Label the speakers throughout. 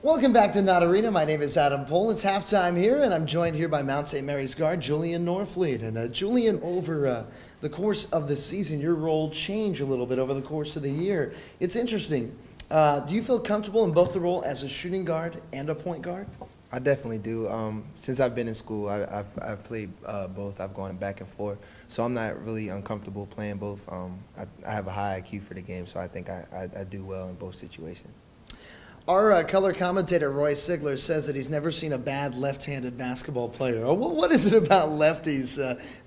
Speaker 1: Welcome back to Not Arena. My name is Adam Pohl. It's halftime here, and I'm joined here by Mount St. Mary's guard Julian Norfleet. And Julian, over the course of the season, your role changed a little bit over the course of the year. It's interesting. Do you feel comfortable in both the role as a shooting guard and a point guard?
Speaker 2: I definitely do. Since I've been in school, I've played both. I've gone back and forth, so I'm not really uncomfortable playing both. I have a high IQ for the game, so I think I do well in both situations.
Speaker 1: Our color commentator, Roy Sigler, says that he's never seen a bad left-handed basketball player. What is it about lefties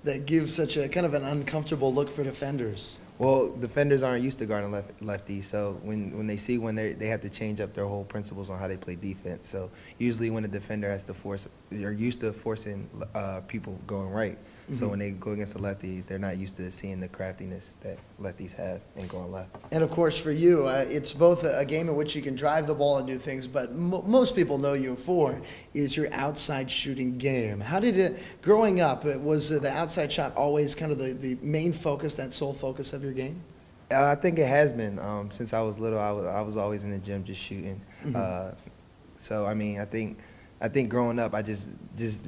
Speaker 1: that gives such a kind of an uncomfortable look for defenders?
Speaker 2: Well, defenders aren't used to guarding lefties, so when they see they have to change up their whole principles on how they play defense. So usually when a defender has to force, they're used to forcing people going right. So when they go against a lefty, they're not used to seeing the craftiness that lefties have in going left.
Speaker 1: And of course for you, it's both a game in which you can drive the ball and do things, but most people know you for is your outside shooting game. How did it, growing up, was the outside shot always kind of the main focus, that sole focus of your game?
Speaker 2: I think it has been. Since I was little, I was always in the gym just shooting. So I mean, I think growing up, I just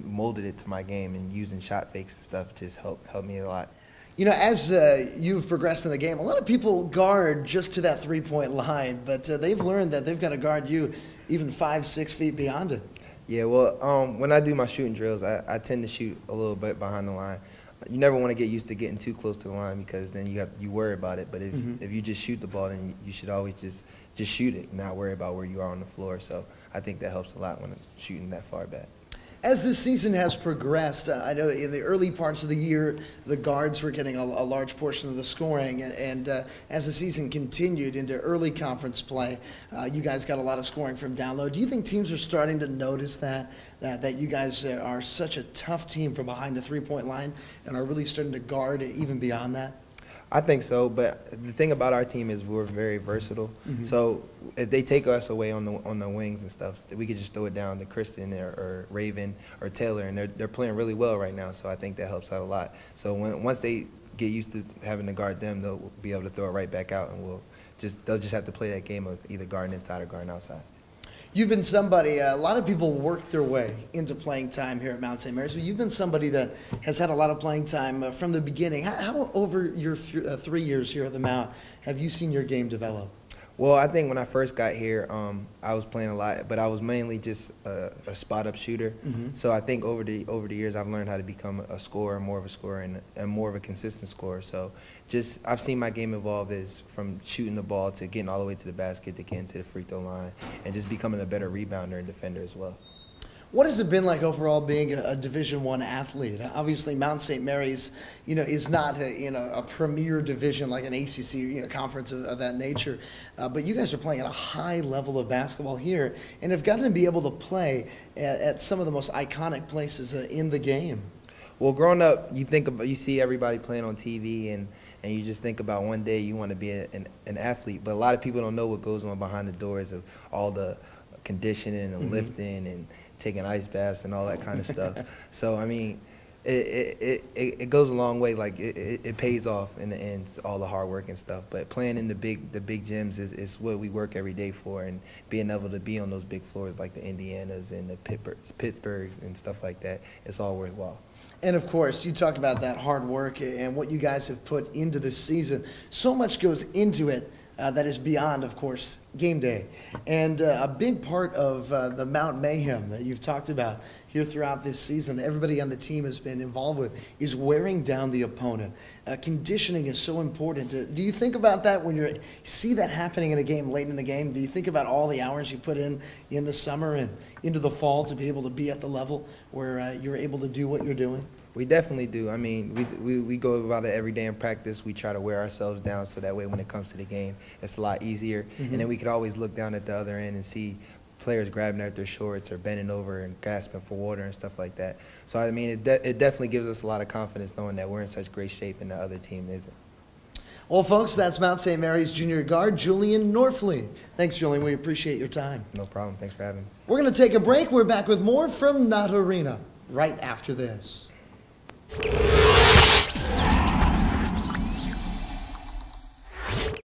Speaker 2: molded it to my game, and using shot fakes and stuff just helped me a lot.
Speaker 1: You know, as you've progressed in the game, a lot of people guard just to that three-point line, but they've learned that they've got to guard you even 5-6 feet beyond it.
Speaker 2: Yeah, well, when I do my shooting drills, I tend to shoot a little bit behind the line. You never want to get used to getting too close to the line, because then you worry about it. But if you just shoot the ball, then you should always just shoot it, not worry about where you are on the floor. So I think that helps a lot when I'm shooting that far back.
Speaker 1: As this season has progressed, I know in the early parts of the year, the guards were getting a large portion of the scoring, and as the season continued into early conference play, you guys got a lot of scoring from down low. Do you think teams are starting to notice that you guys are such a tough team from behind the three-point line and are really starting to guard even beyond that?
Speaker 2: I think so, but the thing about our team is we're very versatile. So if they take us away on the wings and stuff, we could just throw it down to Kristen or Raven or Taylor, and they're playing really well right now. So I think that helps out a lot. So once they get used to having to guard them, they'll be able to throw it right back out, and they'll just have to play that game of either guarding inside or guarding outside.
Speaker 1: You've been somebody, a lot of people work their way into playing time here at Mount St. Mary's, but you've been somebody that has had a lot of playing time from the beginning. How over your 3 years here at the Mount have you seen your game develop?
Speaker 2: Well, I think when I first got here, I was playing a lot, but I was mainly just a spot-up shooter. So I think over the years, I've learned how to become a scorer, more of a scorer, and more of a consistent scorer. So I've seen my game evolve from shooting the ball to getting all the way to the basket, to getting to the free throw line, and just becoming a better rebounder and defender as well.
Speaker 1: What has it been like overall being a Division I athlete? Obviously, Mount St. Mary's, is not a premier division like an ACC, conference of that nature. But you guys are playing at a high level of basketball here, and have gotten to be able to play at some of the most iconic places in the game. Well,
Speaker 2: growing up, you see everybody playing on TV, and you just think about one day you want to be an athlete. But a lot of people don't know what goes on behind the doors of all the conditioning and lifting and taking ice baths and all that kind of stuff. So I mean, it goes a long way. Like it pays off in the end, all the hard work and stuff. But playing in the big gyms is what we work every day for, and being able to be on those big floors like the Indianas and the Pittsburghs and stuff like that, it's all worthwhile.
Speaker 1: And of course, you talk about that hard work and what you guys have put into this season. So much goes into it that is beyond, of course, game day. And a big part of the Mount Mayhem that you've talked about here throughout this season, everybody on the team has been involved with, is wearing down the opponent. Conditioning is so important. Do you think about that when you see that happening in a game, late in the game? Do you think about all the hours you put in the summer and into the fall to be able to be at the level where you're able to do what you're doing?
Speaker 2: We definitely do. I mean, we go about it every day in practice. We try to wear ourselves down so that way when it comes to the game, it's a lot easier. And then we could always look down at the other end and see players grabbing at their shorts or bending over and gasping for water and stuff like that. So, I mean, it definitely gives us a lot of confidence knowing that we're in such great shape and the other team isn't.
Speaker 1: Well, folks, that's Mount St. Mary's junior guard, Julian Norfleet. Thanks, Julian. We appreciate your time.
Speaker 2: No problem. Thanks for having me.
Speaker 1: We're going to take a break. We're back with more from Not Arena right after this.